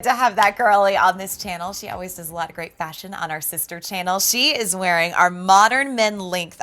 To have that girly on this channel. She always does a lot of great fashion on our sister channel. She is wearing our modern mid-length,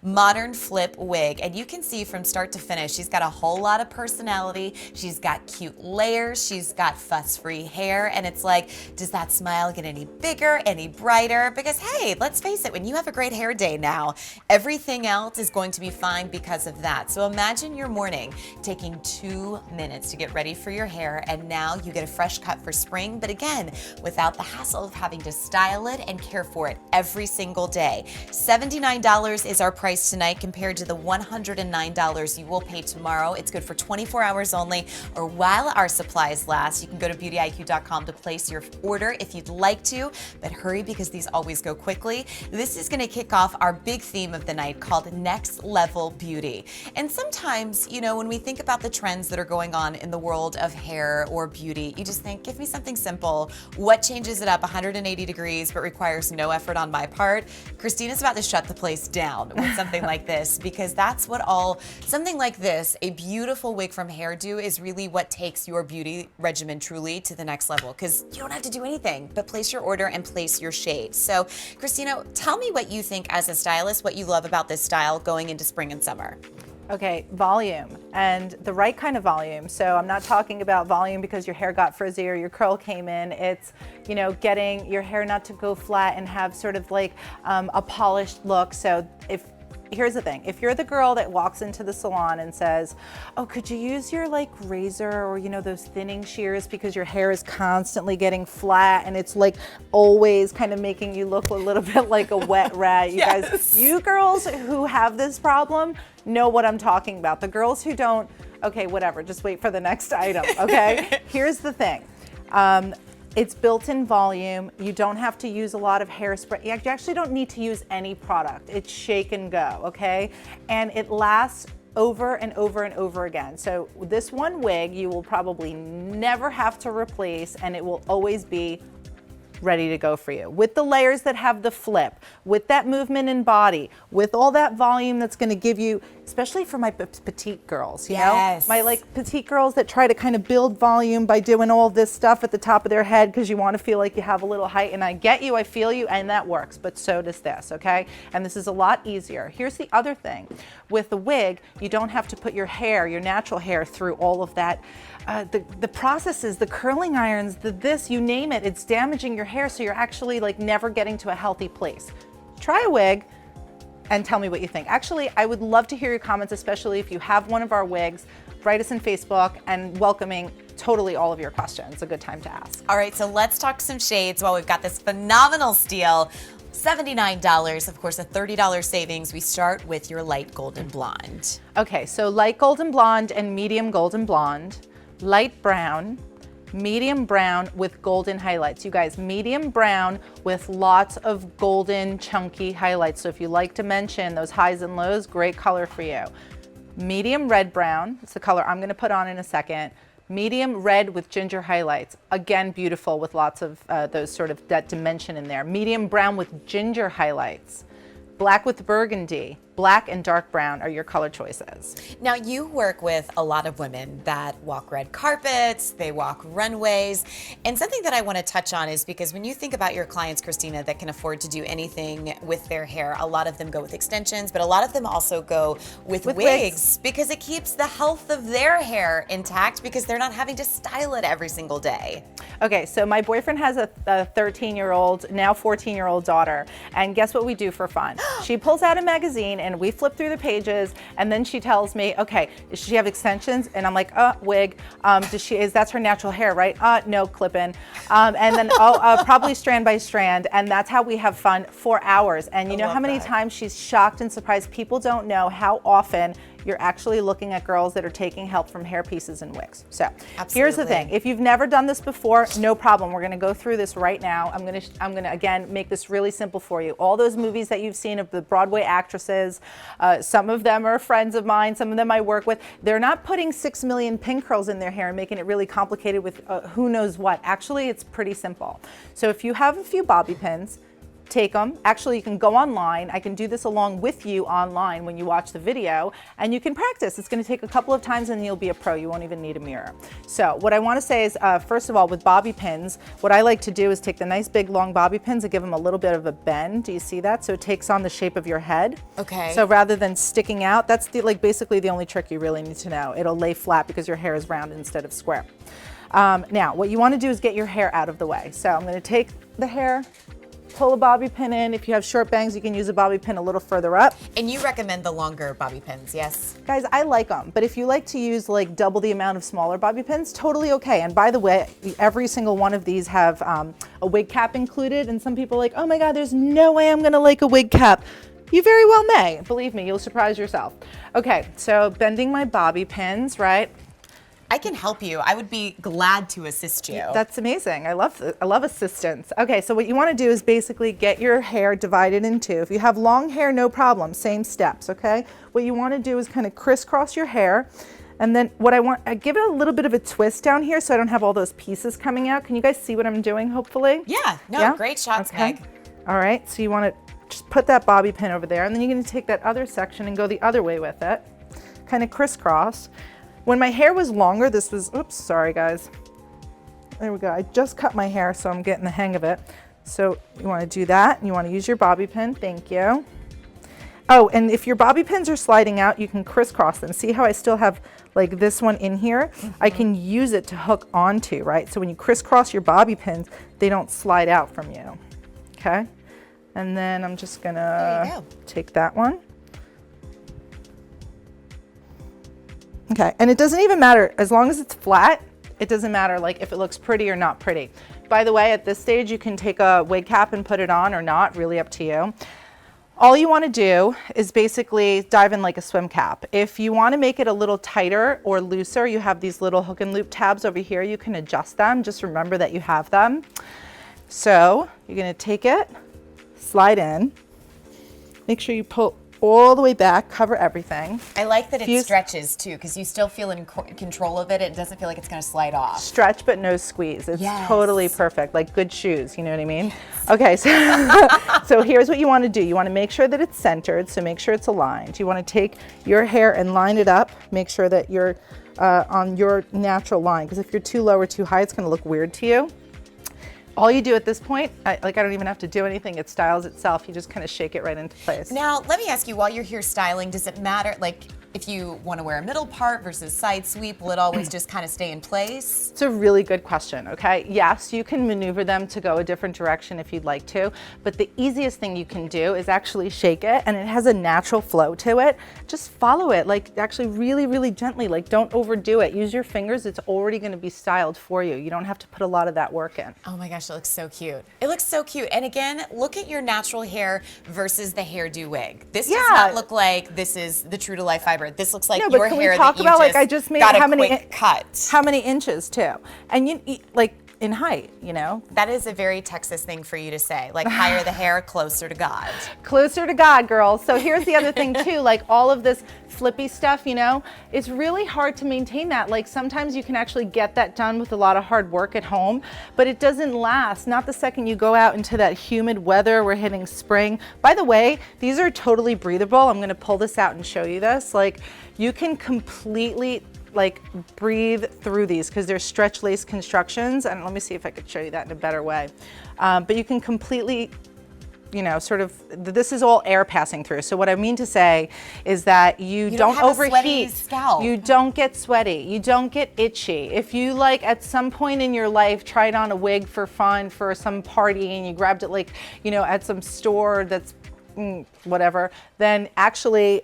modern flip wig. And you can see from start to finish, she's got a whole lot of personality. She's got cute layers. She's got fuss-free hair. And it's like, does that smile get any bigger, any brighter? Because hey, let's face it, when you have a great hair day now, everything else is going to be fine because of that. So imagine your morning taking 2 minutes to get ready for your hair, and now you get a fresh cut for spring, but again, without the hassle of having to style it and care for it every single day. $79 is our price tonight compared to the $109 you will pay tomorrow. It's good for 24 hours only, or while our supplies last. You can go to beautyiq.com to place your order if you'd like to, but hurry because these always go quickly. This is going to kick off our big theme of the night called Next Level Beauty. And sometimes, you know, when we think about the trends that are going on in the world of hair or beauty, you just think, give me something simple. What changes it up 180 degrees but requires no effort on my part? Christina's about to shut the place down with something like this, because that's what something like this, a beautiful wig from Hairdo, is really what takes your beauty regimen truly to the next level, because you don't have to do anything but place your order and place your shade. So Christina, tell me what you think as a stylist, what you love about this style going into spring and summer. Okay, volume, and the right kind of volume. So I'm not talking about volume because your hair got frizzy or your curl came in. It's, you know, getting your hair not to go flat and have sort of like a polished look. So here's the thing, if you're the girl that walks into the salon and says, oh, could you use your like razor or, you know, those thinning shears because your hair is constantly getting flat and it's like always kind of making you look a little bit like a wet rat. You Yes. guys, you girls who have this problem know what I'm talking about. The girls who don't, okay, whatever, just wait for the next item, okay? Here's the thing. It's built-in volume. You don't have to use a lot of hairspray. You actually don't need to use any product. It's shake and go, okay? And it lasts over and over and over again. So this one wig, you will probably never have to replace, and it will always be ready to go for you. With the layers that have the flip, with that movement in body, with all that volume that's gonna give you, especially for my petite girls, you know? My like petite girls that try to kind of build volume by doing all this stuff at the top of their head because you wanna feel like you have a little height, and I get you, I feel you, and that works, but so does this, okay? And this is a lot easier. Here's the other thing. With the wig, you don't have to put your hair, your natural hair, through all of that, the processes, the curling irons, this, you name it, it's damaging your hair, so you're actually like never getting to a healthy place. Try a wig and tell me what you think. Actually, I would love to hear your comments, especially if you have one of our wigs. Write us in Facebook, and welcoming totally all of your questions. A good time to ask. All right, so let's talk some shades while we've got this phenomenal steal. $79, of course, a $30 savings. We start with your light golden blonde. Okay, so light golden blonde and medium golden blonde, light brown, medium brown with golden highlights. You guys, medium brown with lots of golden chunky highlights. So if you like to mention those highs and lows, great color for you. Medium red brown, it's the color I'm gonna put on in a second. Medium red with ginger highlights. Again, beautiful with lots of those sort of that dimension in there. Medium brown with ginger highlights. Black with burgundy. Black and dark brown are your color choices. Now, you work with a lot of women that walk red carpets, they walk runways, and something that I want to touch on is because when you think about your clients, Christina, that can afford to do anything with their hair, a lot of them go with extensions, but a lot of them also go with wigs because it keeps the health of their hair intact because they're not having to style it every single day. Okay, so my boyfriend has a 13-year-old, now 14-year-old daughter, and guess what we do for fun? She pulls out a magazine and we flip through the pages, and then she tells me, okay, does she have extensions? And I'm like, wig. That's her natural hair, right? No, clip-in. And then, probably strand by strand, and that's how we have fun for hours. And you know how many times she's shocked and surprised? People don't know how often you're actually looking at girls that are taking help from hair pieces and wigs. So here's the thing. If you've never done this before, no problem. We're gonna go through this right now. I'm gonna again, make this really simple for you. All those movies that you've seen of the Broadway actresses, some of them are friends of mine, some of them I work with, they're not putting 6 million pin curls in their hair and making it really complicated with who knows what. Actually, it's pretty simple. So if you have a few bobby pins, take them. Actually, you can go online. I can do this along with you online when you watch the video, and you can practice. It's going to take a couple of times and you'll be a pro. You won't even need a mirror. So what I want to say is, first of all, with bobby pins, what I like to do is take the nice big long bobby pins and give them a little bit of a bend. Do you see that? So it takes on the shape of your head. Okay. So rather than sticking out, that's basically the only trick you really need to know. It'll lay flat because your hair is round instead of square. Now, what you want to do is get your hair out of the way. So I'm going to take the hair, pull a bobby pin in. If you have short bangs, you can use a bobby pin a little further up. And you recommend the longer bobby pins, yes? Guys, I like them, but if you like to use like double the amount of smaller bobby pins, totally okay. And by the way, every single one of these have a wig cap included, and some people are like, oh my God, there's no way I'm going to like a wig cap. You very well may. Believe me, you'll surprise yourself. Okay, so bending my bobby pins, right? I can help you. I would be glad to assist you. That's amazing. I love assistance. Okay, so what you want to do is basically get your hair divided in two. If you have long hair, no problem, same steps, okay? What you want to do is kind of crisscross your hair. And then I give it a little bit of a twist down here so I don't have all those pieces coming out. Can you guys see what I'm doing, hopefully? Yeah, no, great shots, okay. Meg. All right, so you want to just put that bobby pin over there, and then you're going to take that other section and go the other way with it, kind of crisscross. When my hair was longer, this was, oops, sorry guys. There we go. I just cut my hair, so I'm getting the hang of it. So you want to do that, and you want to use your bobby pin. Thank you. Oh, and if your bobby pins are sliding out, you can crisscross them. See how I still have like this one in here? I can use it to hook onto, right? So when you crisscross your bobby pins, they don't slide out from you, okay? And then I'm just gonna take that one. Okay, and it doesn't even matter, as long as it's flat, it doesn't matter like if it looks pretty or not pretty. By the way, at this stage, you can take a wig cap and put it on or not, really up to you. All you want to do is basically dive in like a swim cap. If you want to make it a little tighter or looser, you have these little hook and loop tabs over here. You can adjust them. Just remember that you have them. So you're going to take it, slide in, make sure you pull all the way back, cover everything. I like that it stretches too, because you still feel in control of it. It doesn't feel like it's going to slide off. Stretch, but no squeeze. It's totally perfect, like good shoes, you know what I mean? Okay, so, so here's what you want to do. You want to make sure that it's centered, so make sure it's aligned. You want to take your hair and line it up. Make sure that you're on your natural line, because if you're too low or too high, it's going to look weird to you. All you do at this point, I don't even have to do anything. It styles itself. You just kind of shake it right into place. Now, let me ask you, while you're here styling, does it matter, like, if you want to wear a middle part versus side sweep, will it always just kind of stay in place? It's a really good question, okay? Yes, you can maneuver them to go a different direction if you'd like to, but the easiest thing you can do is actually shake it, and it has a natural flow to it. Just follow it, like actually really, really gently, like don't overdo it. Use your fingers, it's already gonna be styled for you. You don't have to put a lot of that work in. Oh my gosh, it looks so cute. It looks so cute. And again, look at your natural hair versus the hairdo wig. This does not look like this is the true to life fiber. This looks like your hair that you just got a quick cut. How many inches too? And you like in height, you know? That is a very Texas thing for you to say, like higher the hair, closer to God. Closer to God, girls. So here's the other thing too, like all of this flippy stuff, you know, it's really hard to maintain that. Like sometimes you can actually get that done with a lot of hard work at home, but it doesn't last. Not the second you go out into that humid weather, we're hitting spring. By the way, these are totally breathable. I'm gonna pull this out and show you this. Like you can completely like breathe through these because they're stretch lace constructions, and let me see if I could show you that in a better way. But you can completely, you know, sort of, this is all air passing through. So what I mean to say is that you don't have overheat. A sweaty scalp. You don't get sweaty. You don't get itchy. If you like at some point in your life tried on a wig for fun for some party and you grabbed it like, you know, at some store that's whatever, then actually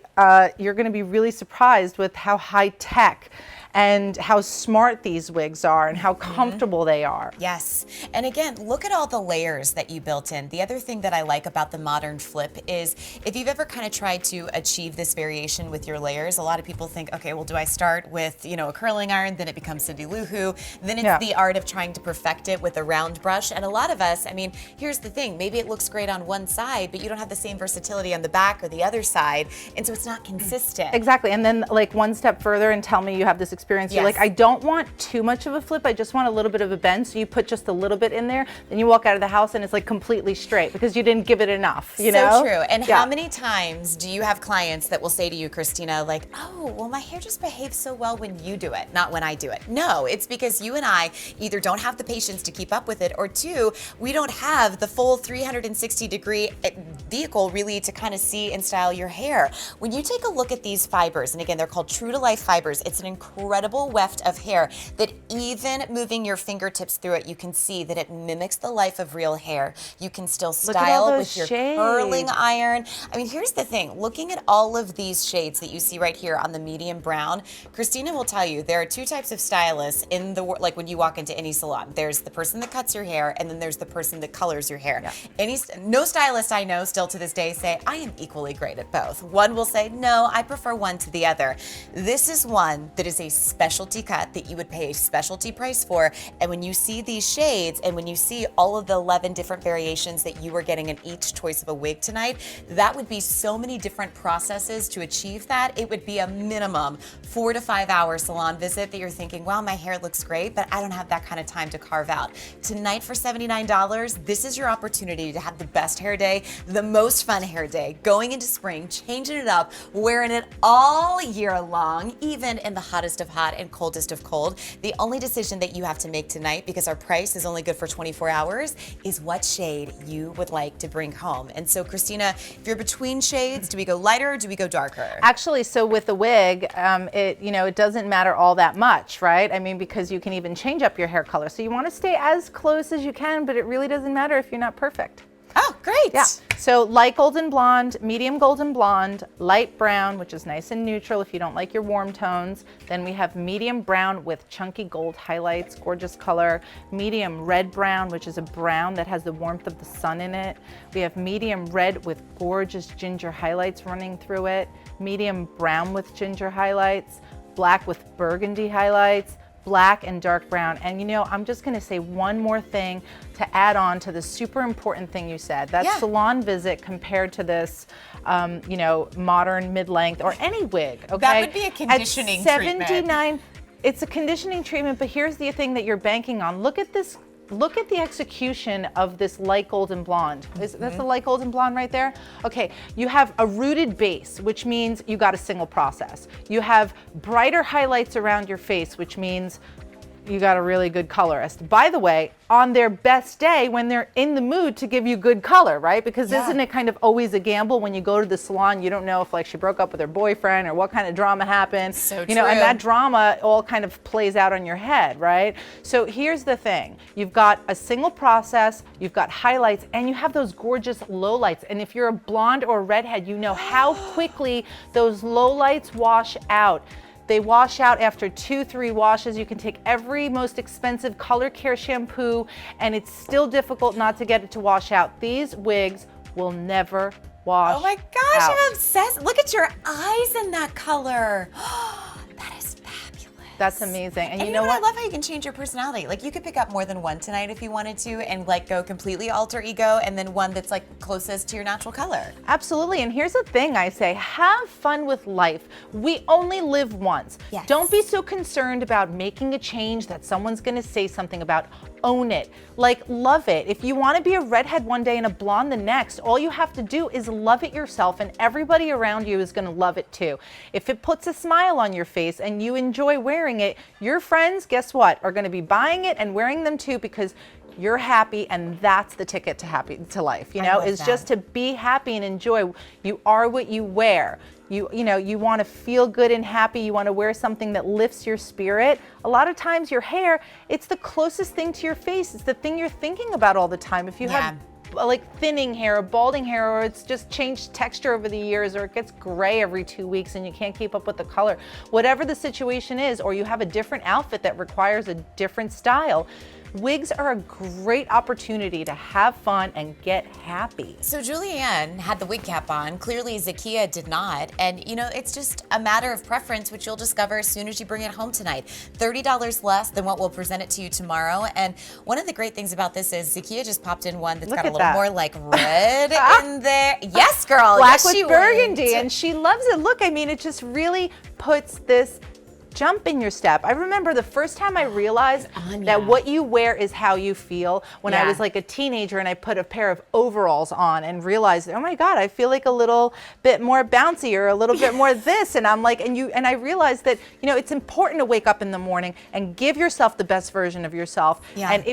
you're going to be really surprised with how high tech and how smart these wigs are and how comfortable they are. Yes, and again, look at all the layers that you built in. The other thing that I like about the modern flip is if you've ever kind of tried to achieve this variation with your layers, a lot of people think, okay, well, do I start with, you know, a curling iron, then it becomes Cindy Lou Who, then it's the art of trying to perfect it with a round brush. And a lot of us, I mean, here's the thing, maybe it looks great on one side, but you don't have the same versatility on the back or the other side, and so it's not consistent. Exactly, and then like one step further and tell me you have this experience. Yes. You're like, I don't want too much of a flip. I just want a little bit of a bend. So you put just a little bit in there. Then you walk out of the house and it's like completely straight because you didn't give it enough. You know? So true. And how many times do you have clients that will say to you, Christina, like, oh, well, my hair just behaves so well when you do it, not when I do it. No, it's because you and I either don't have the patience to keep up with it, or two, we don't have the full 360-degree vehicle really to kind of see and style your hair. When you take a look at these fibers, and again, they're called True to Life fibers, it's an incredible weft of hair that even moving your fingertips through it, you can see that it mimics the life of real hair. You can still style with your curling iron. I mean, here's the thing. Looking at all of these shades that you see right here on the medium brown, Christina will tell you there are two types of stylists in the world. Like when you walk into any salon, there's the person that cuts your hair, and then there's the person that colors your hair. Yeah. No stylist I know still to this day say, I am equally great at both. One will say, no, I prefer one to the other. This is one that is a specialty cut that you would pay a specialty price for. And when you see these shades, and when you see all of the 11 different variations that you are getting in each choice of a wig tonight, that would be so many different processes to achieve that. It would be a minimum 4 to 5 hour salon visit that you're thinking, wow, my hair looks great, but I don't have that kind of time to carve out. Tonight for $79, this is your opportunity to have the best hair day, the most fun hair day, going into spring, changing it up, wearing it all year long, even in the hottest of hot and coldest of cold. The only decision that you have to make tonight, because our price is only good for 24 hours, is what shade you would like to bring home. And so, Christina, if you're between shades, do we go lighter or do we go darker? Actually, so with the wig, it doesn't matter all that much, right? I mean, because you can even change up your hair color. So you want to stay as close as you can, but it really doesn't matter if you're not perfect. Oh, great. Yeah. So light golden blonde, medium golden blonde, light brown, which is nice and neutral if you don't like your warm tones. Then we have medium brown with chunky gold highlights, gorgeous color. Medium red brown, which is a brown that has the warmth of the sun in it. We have medium red with gorgeous ginger highlights running through it. Medium brown with ginger highlights. Black with burgundy highlights. Black and dark brown. And I'm just gonna say one more thing to add on to the super important thing you said. That salon visit compared to this, modern mid-length or any wig, okay? That would be a conditioning treatment. It's a conditioning treatment, but here's the thing that you're banking on. Look at this. Look at the execution of this light golden blonde. That's the light golden blonde right there? Okay, you have a rooted base, which means you got a single process. You have brighter highlights around your face, which means you got a really good colorist. By the way, on their best day, when they're in the mood to give you good color, right? Because isn't it kind of always a gamble when you go to the salon? You don't know if she broke up with her boyfriend or what kind of drama happened. So true. And that drama all kind of plays out on your head, right? So here's the thing. You've got a single process, you've got highlights, and you have those gorgeous lowlights. And if you're a blonde or a redhead, you know how quickly those lowlights wash out. They wash out after 2-3 washes. You can take every most expensive color care shampoo, and it's still difficult not to get it to wash out. These wigs will never wash out. Oh my gosh, I'm obsessed. Look at your eyes in that color. That is fabulous. That's amazing. And you know what? I love how you can change your personality. Like you could pick up more than one tonight if you wanted to, and go completely alter ego, and then one that's closest to your natural color. Absolutely. And here's the thing I say, have fun with life. We only live once. Yes. Don't be so concerned about making a change that someone's going to say something about. Own it. Love it. If you want to be a redhead one day and a blonde the next, all you have to do is love it yourself, and everybody around you is going to love it too. If it puts a smile on your face and you enjoy wearing it, your friends, guess what, are going to be buying it and wearing them too, because you're happy, and that's the ticket to life, is just to be happy and enjoy. You are what you wear. You want to feel good and happy. You want to wear something that lifts your spirit. A lot of times your hair, it's the closest thing to your face. It's the thing you're thinking about all the time. If you have thinning hair or balding hair, or it's just changed texture over the years, or it gets gray every 2 weeks and you can't keep up with the color, whatever the situation is, or you have a different outfit that requires a different style, wigs are a great opportunity to have fun and get happy. So Julianne had the wig cap on. Clearly Zakiya did not. And it's just a matter of preference, which you'll discover as soon as you bring it home tonight. $30 less than what we'll present it to you tomorrow. And one of the great things about this is Zakiya just popped in one that's got a little more red in there. Yes, girl. Black yes, with burgundy, and she loves it. Look, I mean, it just really puts this jump in your step. I remember the first time I realized Anya. that what you wear is how you feel when I Yeah. was like a teenager and I put a pair of overalls on and realized, oh my God, I feel like a little bit more bouncy or a little bit more this. And I'm like, and I realized that, you know, it's important to wake up in the morning and give yourself the best version of yourself. Yeah. And